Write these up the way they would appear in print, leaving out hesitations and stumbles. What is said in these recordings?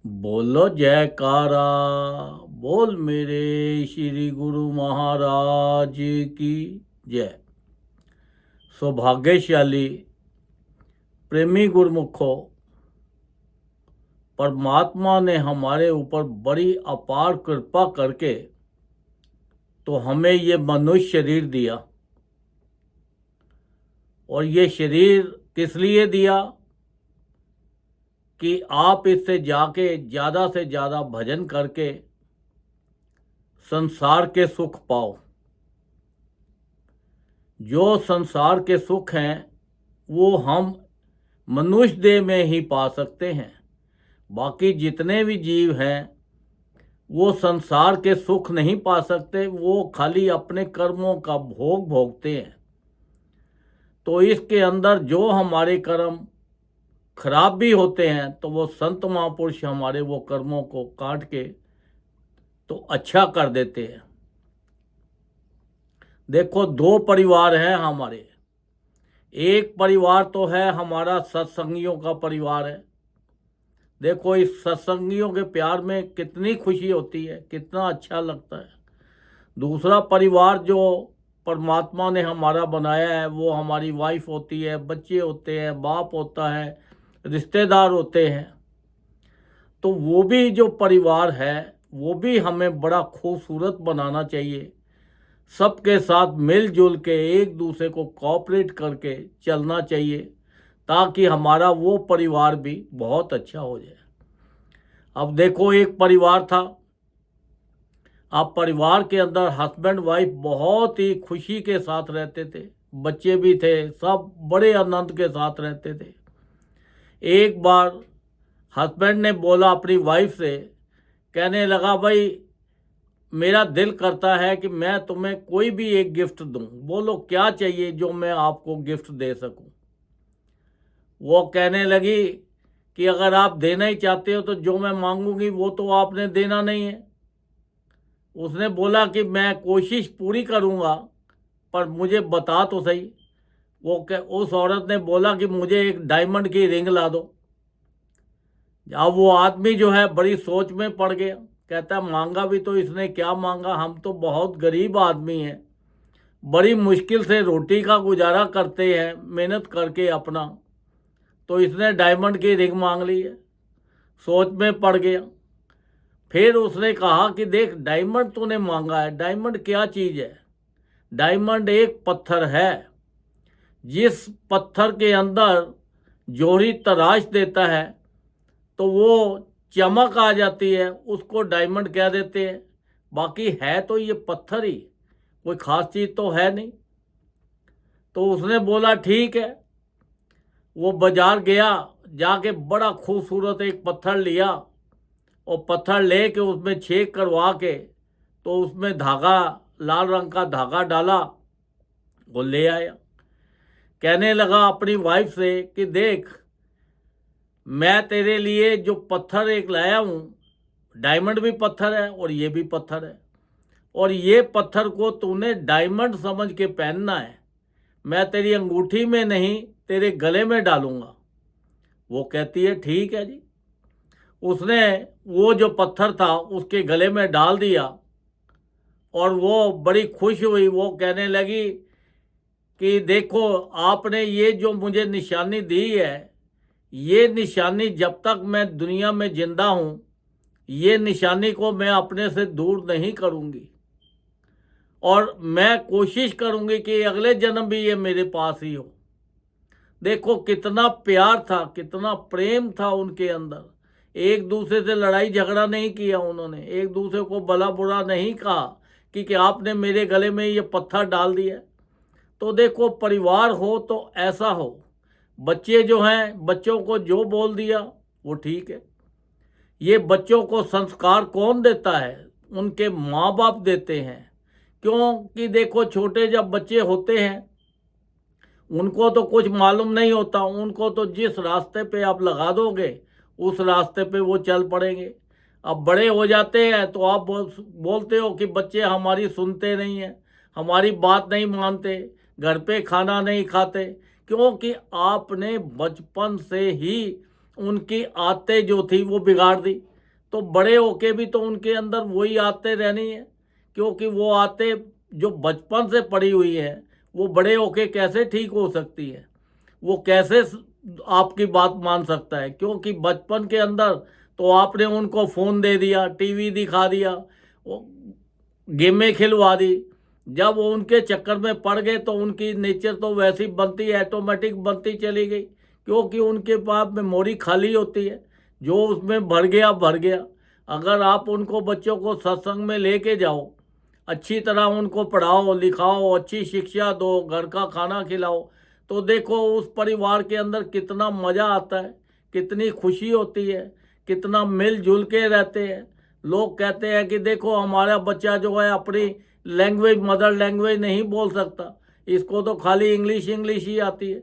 बोलो जयकारा। बोल मेरे श्री गुरु महाराज की जय। सौभाग्यशाली प्रेमी गुरुमुखो, परमात्मा ने हमारे ऊपर बड़ी अपार कृपा करके तो हमें ये मनुष्य शरीर दिया। और ये शरीर किस लिए दिया कि आप इससे जाके ज़्यादा से ज़्यादा भजन करके संसार के सुख पाओ। जो संसार के सुख हैं वो हम मनुष्य देह में ही पा सकते हैं। बाकी जितने भी जीव हैं वो संसार के सुख नहीं पा सकते, वो खाली अपने कर्मों का भोग भोगते हैं। तो इसके अंदर जो हमारे कर्म खराब भी होते हैं तो वो संत महापुरुष हमारे वो कर्मों को काट के तो अच्छा कर देते हैं। देखो, दो परिवार हैं हमारे। एक परिवार तो है हमारा सत्संगियों का परिवार है। देखो, इस सत्संगियों के प्यार में कितनी खुशी होती है, कितना अच्छा लगता है। दूसरा परिवार जो परमात्मा ने हमारा बनाया है वो हमारी वाइफ होती है, बच्चे होते हैं, बाप होता है, रिश्तेदार होते हैं। तो वो भी जो परिवार है वो भी हमें बड़ा खूबसूरत बनाना चाहिए। सबके साथ मिलजुल के एक दूसरे को कोऑपरेट करके चलना चाहिए ताकि हमारा वो परिवार भी बहुत अच्छा हो जाए। अब देखो, एक परिवार था। अब परिवार के अंदर हस्बैंड वाइफ बहुत ही खुशी के साथ रहते थे, बच्चे भी थे, सब बड़े आनंद के साथ रहते थे। एक बार हस्बैंड ने बोला अपनी वाइफ से, कहने लगा, भाई मेरा दिल करता है कि मैं तुम्हें कोई भी एक गिफ्ट दूं, बोलो क्या चाहिए जो मैं आपको गिफ्ट दे सकूं। वो कहने लगी कि अगर आप देना ही चाहते हो तो जो मैं मांगूंगी वो तो आपने देना नहीं है। उसने बोला कि मैं कोशिश पूरी करूंगा, पर मुझे बता तो सही। उस औरत ने बोला कि मुझे एक डायमंड की रिंग ला दो। अब वो आदमी जो है बड़ी सोच में पड़ गया। कहता मांगा भी तो इसने क्या मांगा, हम तो बहुत गरीब आदमी हैं, बड़ी मुश्किल से रोटी का गुजारा करते हैं मेहनत करके अपना, तो इसने डायमंड की रिंग मांग ली है। सोच में पड़ गया। फिर उसने कहा कि देख, डायमंड तूने मांगा है, डायमंड क्या चीज़ है? डायमंड एक पत्थर है। जिस पत्थर के अंदर जोहरी तराश देता है तो वो चमक आ जाती है, उसको डायमंड कह देते हैं। बाकी है तो ये पत्थर ही, कोई ख़ास चीज़ तो है नहीं। तो उसने बोला ठीक है। वो बाजार गया, जाके बड़ा खूबसूरत एक पत्थर लिया और पत्थर ले के उसमें छेद करवा के तो उसमें धागा, लाल रंग का धागा डाला, वो ले आया। कहने लगा अपनी वाइफ से कि देख, मैं तेरे लिए जो पत्थर एक लाया हूँ, डायमंड भी पत्थर है और ये भी पत्थर है, और ये पत्थर को तूने डायमंड समझ के पहनना है। मैं तेरी अंगूठी में नहीं, तेरे गले में डालूंगा। वो कहती है ठीक है जी। उसने वो जो पत्थर था उसके गले में डाल दिया और वो बड़ी खुश हुई। वो कहने लगी कि देखो, आपने ये जो मुझे निशानी दी है, ये निशानी जब तक मैं दुनिया में जिंदा हूँ, ये निशानी को मैं अपने से दूर नहीं करूँगी और मैं कोशिश करूँगी कि अगले जन्म भी ये मेरे पास ही हो। देखो कितना प्यार था, कितना प्रेम था उनके अंदर। एक दूसरे से लड़ाई झगड़ा नहीं किया उन्होंने, एक दूसरे को भला बुरा नहीं कहा कि आपने मेरे गले में ये पत्थर डाल दिया। तो देखो, परिवार हो तो ऐसा हो। बच्चे जो हैं, बच्चों को जो बोल दिया वो ठीक है। ये बच्चों को संस्कार कौन देता है? उनके माँ बाप देते हैं। क्योंकि देखो, छोटे जब बच्चे होते हैं उनको तो कुछ मालूम नहीं होता, उनको तो जिस रास्ते पे आप लगा दोगे उस रास्ते पे वो चल पड़ेंगे। अब बड़े हो जाते हैं तो आप बोलते हो कि बच्चे हमारी सुनते नहीं हैं, हमारी बात नहीं मानते, घर पे खाना नहीं खाते, क्योंकि आपने बचपन से ही उनकी आदतें जो थी वो बिगाड़ दी। तो बड़े होके भी तो उनके अंदर वही आते रहनी है, क्योंकि वो आते जो बचपन से पड़ी हुई है वो बड़े होके कैसे ठीक हो सकती है, वो कैसे आपकी बात मान सकता है, क्योंकि बचपन के अंदर तो आपने उनको फ़ोन दे दिया, टीवी दिखा दिया, वो गेमें खिलवा दी। जब वो उनके चक्कर में पड़ गए तो उनकी नेचर तो वैसी बनती ऑटोमेटिक बनती चली गई, क्योंकि उनके पास मेमोरी खाली होती है, जो उसमें भर गया भर गया। अगर आप उनको बच्चों को सत्संग में लेके जाओ, अच्छी तरह उनको पढ़ाओ लिखाओ, अच्छी शिक्षा दो, घर का खाना खिलाओ, तो देखो उस परिवार के अंदर कितना मज़ा आता है, कितनी खुशी होती है, कितना मिलजुल के रहते हैं। लोग कहते हैं कि देखो हमारा बच्चा जो है अपनी लैंग्वेज मदर लैंग्वेज नहीं बोल सकता, इसको तो खाली इंग्लिश इंग्लिश ही आती है।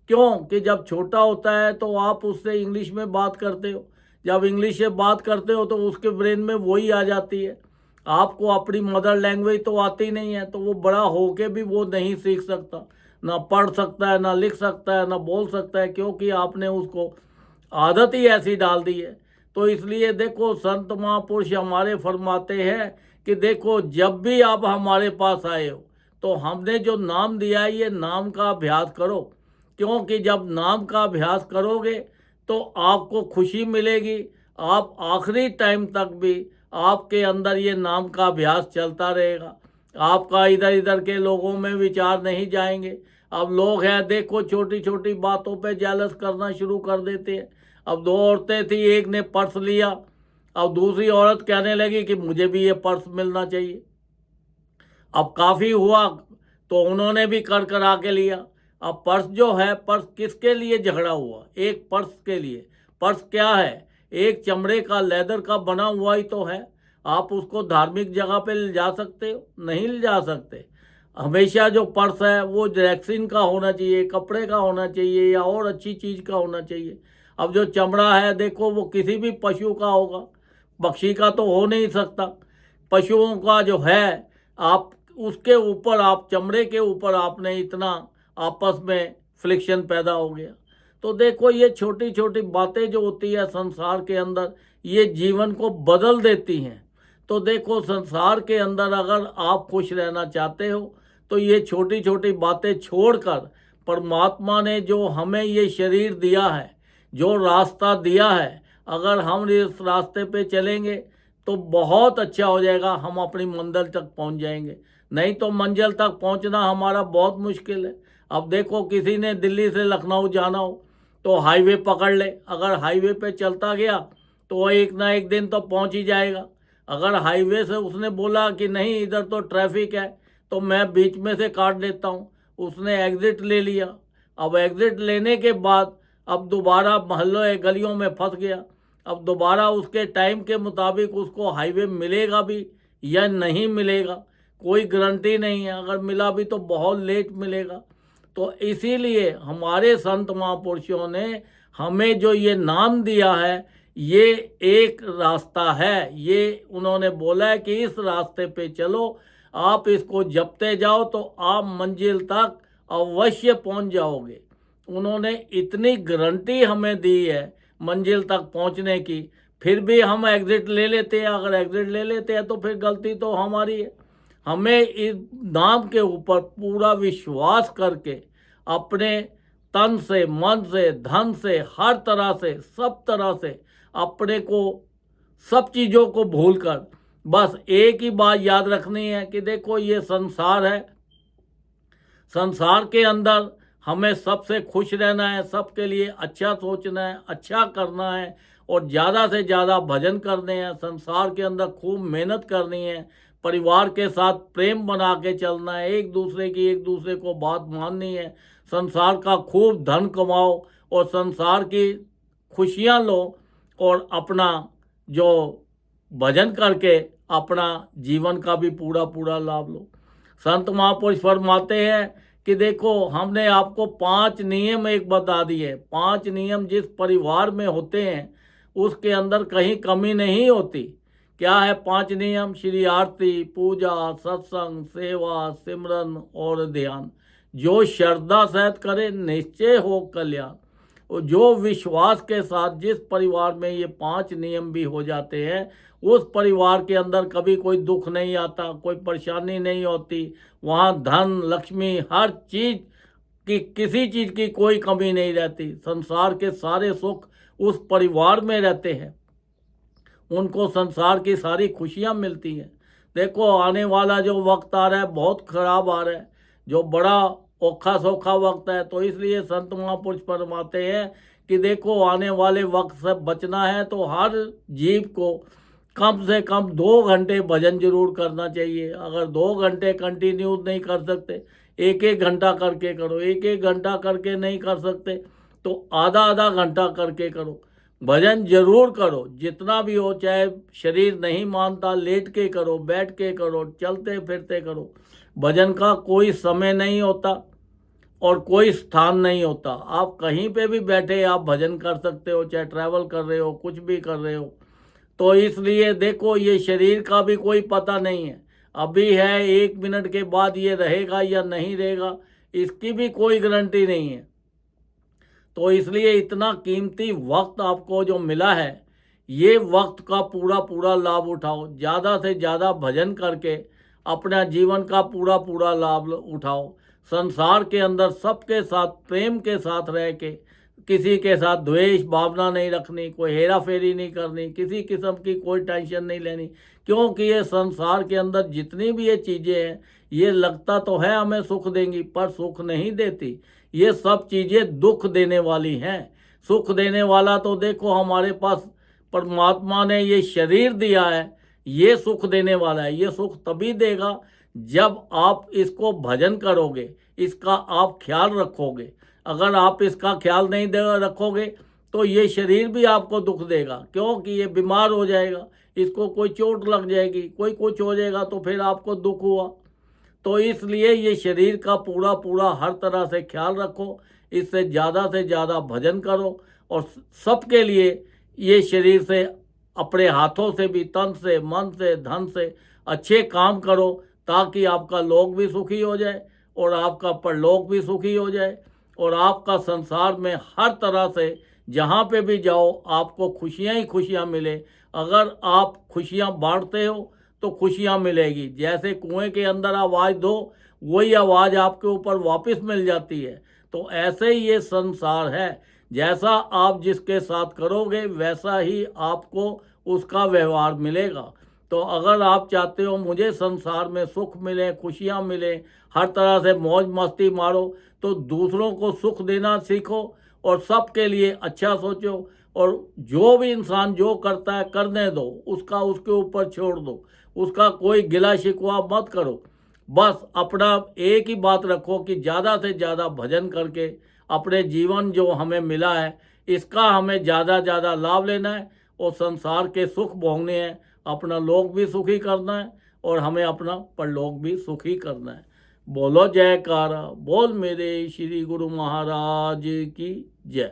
क्यों कि जब छोटा होता है तो आप उससे इंग्लिश में बात करते हो, जब इंग्लिश से बात करते हो तो उसके ब्रेन में वही आ जाती है। आपको अपनी मदर लैंग्वेज तो आती नहीं है, तो वो बड़ा होके भी वो नहीं सीख सकता, ना पढ़ सकता है, ना लिख सकता है, ना बोल सकता है, क्योंकि आपने उसको आदत ही ऐसी डाल दी है। तो इसलिए देखो संत महापुरुष हमारे फरमाते हैं कि देखो जब भी आप हमारे पास आए हो तो हमने जो नाम दिया है ये नाम का अभ्यास करो, क्योंकि जब नाम का अभ्यास करोगे तो आपको खुशी मिलेगी। आप आखिरी टाइम तक भी आपके अंदर ये नाम का अभ्यास चलता रहेगा, आपका इधर इधर के लोगों में विचार नहीं जाएंगे। अब लोग हैं देखो छोटी छोटी बातों पे जेलस करना शुरू कर देते हैं। अब दो औरतें थी, एक ने पर्स लिया, अब दूसरी औरत कहने लगी कि मुझे भी ये पर्स मिलना चाहिए। अब काफ़ी हुआ तो उन्होंने भी कर करा के लिया। अब पर्स जो है, पर्स किसके लिए झगड़ा हुआ? एक पर्स के लिए। पर्स क्या है? एक चमड़े का लेदर का बना हुआ ही तो है। आप उसको धार्मिक जगह पे ले जा सकते हो? नहीं ले जा सकते। हमेशा जो पर्स है वो रेक्सिन का होना चाहिए, कपड़े का होना चाहिए, या और अच्छी चीज़ का होना चाहिए। अब जो चमड़ा है देखो वो किसी भी पशु का होगा, पक्षी का तो हो नहीं सकता। पशुओं का जो है आप उसके ऊपर, आप चमड़े के ऊपर आपने इतना आपस में फ्रिक्शन पैदा हो गया। तो देखो ये छोटी छोटी बातें जो होती है संसार के अंदर, ये जीवन को बदल देती हैं। तो देखो संसार के अंदर अगर आप खुश रहना चाहते हो तो ये छोटी छोटी बातें छोड़कर परमात्मा ने जो हमें ये शरीर दिया है, जो रास्ता दिया है, अगर हम इस रास्ते पे चलेंगे तो बहुत अच्छा हो जाएगा, हम अपनी मंजिल तक पहुंच जाएंगे। नहीं तो मंजिल तक पहुंचना हमारा बहुत मुश्किल है। अब देखो किसी ने दिल्ली से लखनऊ जाना हो तो हाईवे पकड़ ले, अगर हाईवे पे चलता गया तो वो एक ना एक दिन तो पहुंच ही जाएगा। अगर हाईवे से उसने बोला कि नहीं इधर तो ट्रैफिक है तो मैं बीच में से काट लेता हूँ, उसने एग्ज़िट ले लिया। अब एग्ज़िट लेने के बाद अब दोबारा मोहल्लों गलियों में फंस गया। अब दोबारा उसके टाइम के मुताबिक उसको हाईवे मिलेगा भी या नहीं मिलेगा, कोई गारंटी नहीं है। अगर मिला भी तो बहुत लेट मिलेगा। तो इसीलिए हमारे संत महापुरुषों ने हमें जो ये नाम दिया है ये एक रास्ता है, ये उन्होंने बोला है कि इस रास्ते पे चलो, आप इसको जपते जाओ तो आप मंजिल तक अवश्य पहुंच जाओगे। उन्होंने इतनी गारंटी हमें दी है मंजिल तक पहुंचने की, फिर भी हम एग्ज़िट ले लेते हैं। अगर एग्ज़िट ले लेते हैं तो फिर गलती तो हमारी है। हमें इस नाम के ऊपर पूरा विश्वास करके अपने तन से, मन से, धन से, हर तरह से, सब तरह से अपने को, सब चीज़ों को भूलकर बस एक ही बात याद रखनी है कि देखो ये संसार है, संसार के अंदर हमें सबसे खुश रहना है, सबके लिए अच्छा सोचना है, अच्छा करना है और ज़्यादा से ज़्यादा भजन करने हैं। संसार के अंदर खूब मेहनत करनी है, परिवार के साथ प्रेम बना के चलना है, एक दूसरे को बात माननी है। संसार का खूब धन कमाओ और संसार की खुशियाँ लो और अपना जो भजन करके अपना जीवन का भी पूरा पूरा लाभ लो। संत महापुरुष फरमाते हैं कि देखो हमने आपको 5 नियम एक बता दिए। 5 नियम जिस परिवार में होते हैं उसके अंदर कहीं कमी नहीं होती। क्या है 5 नियम? श्री आरती, पूजा, सत्संग, सेवा, सिमरन और ध्यान। जो श्रद्धा सहित करे निश्चय हो कल्याण। और जो विश्वास के साथ जिस परिवार में ये 5 नियम भी हो जाते हैं, उस परिवार के अंदर कभी कोई दुख नहीं आता, कोई परेशानी नहीं होती। वहाँ धन लक्ष्मी हर चीज़ की, किसी चीज़ की कोई कमी नहीं रहती। संसार के सारे सुख उस परिवार में रहते हैं, उनको संसार की सारी खुशियाँ मिलती हैं। देखो आने वाला जो वक्त आ रहा है बहुत खराब आ रहा है, जो बड़ा औखा सौखा वक्त है। तो इसलिए संत महापुरुष फरमाते हैं कि देखो आने वाले वक्त से बचना है तो हर जीव को कम से कम 2 घंटे भजन जरूर करना चाहिए। अगर 2 घंटे कंटिन्यूस नहीं कर सकते, एक एक घंटा करके करो। एक एक घंटा करके नहीं कर सकते तो आधा आधा घंटा करके करो। भजन जरूर करो, जितना भी हो, चाहे शरीर नहीं मानता लेट के करो, बैठ के करो, चलते फिरते करो। भजन का कोई समय नहीं होता और कोई स्थान नहीं होता। आप कहीं पे भी बैठे आप भजन कर सकते हो, चाहे ट्रैवल कर रहे हो, कुछ भी कर रहे हो। तो इसलिए देखो ये शरीर का भी कोई पता नहीं है, अभी है 1 मिनट के बाद ये रहेगा या नहीं रहेगा, इसकी भी कोई गारंटी नहीं है। तो इसलिए इतना कीमती वक्त आपको जो मिला है, ये वक्त का पूरा पूरा लाभ उठाओ। ज़्यादा से ज़्यादा भजन करके अपना जीवन का पूरा पूरा लाभ उठाओ। संसार के अंदर सबके साथ प्रेम के साथ रह के, किसी के साथ द्वेष भावना नहीं रखनी, कोई हेरा फेरी नहीं करनी, किसी किस्म की कोई टेंशन नहीं लेनी। क्योंकि ये संसार के अंदर जितनी भी ये चीज़ें हैं, ये लगता तो है हमें सुख देंगी, पर सुख नहीं देती। ये सब चीज़ें दुख देने वाली हैं। सुख देने वाला तो देखो हमारे पास परमात्मा ने ये शरीर दिया है, ये सुख देने वाला है। ये सुख तभी देगा जब आप इसको भजन करोगे, इसका आप ख्याल रखोगे। अगर आप इसका ख्याल नहीं रखोगे तो ये शरीर भी आपको दुख देगा, क्योंकि ये बीमार हो जाएगा, इसको कोई चोट लग जाएगी, कोई कुछ हो जाएगा तो फिर आपको दुख हुआ। तो इसलिए ये शरीर का पूरा पूरा हर तरह से ख्याल रखो, इससे ज़्यादा से ज़्यादा भजन करो और सबके लिए ये शरीर से, अपने हाथों से भी, तन से, मन से, धन से अच्छे काम करो, ताकि आपका लोक भी सुखी हो जाए और आपका परलोक भी सुखी हो जाए और आपका संसार में हर तरह से जहाँ पे भी जाओ आपको खुशियाँ ही खुशियाँ मिले। अगर आप खुशियाँ बांटते हो तो खुशियाँ मिलेगी। जैसे कुएं के अंदर आवाज़ दो, वही आवाज़ आपके ऊपर वापस मिल जाती है। तो ऐसे ही ये संसार है, जैसा आप जिसके साथ करोगे वैसा ही आपको उसका व्यवहार मिलेगा। तो अगर आप चाहते हो मुझे संसार में सुख मिले, खुशियाँ मिले, हर तरह से मौज मस्ती मारो, तो दूसरों को सुख देना सीखो और सबके लिए अच्छा सोचो। और जो भी इंसान जो करता है करने दो, उसका उसके ऊपर छोड़ दो, उसका कोई गिला शिकवा मत करो। बस अपना एक ही बात रखो कि ज़्यादा से ज़्यादा भजन करके अपने जीवन जो हमें मिला है, इसका हमें ज़्यादा ज़्यादा लाभ लेना है और संसार के सुख भोगने हैं। अपना लोक भी सुखी करना है और हमें अपना परलोक भी सुखी करना है। बोलो जयकारा, बोल मेरे श्री गुरु महाराज की जय।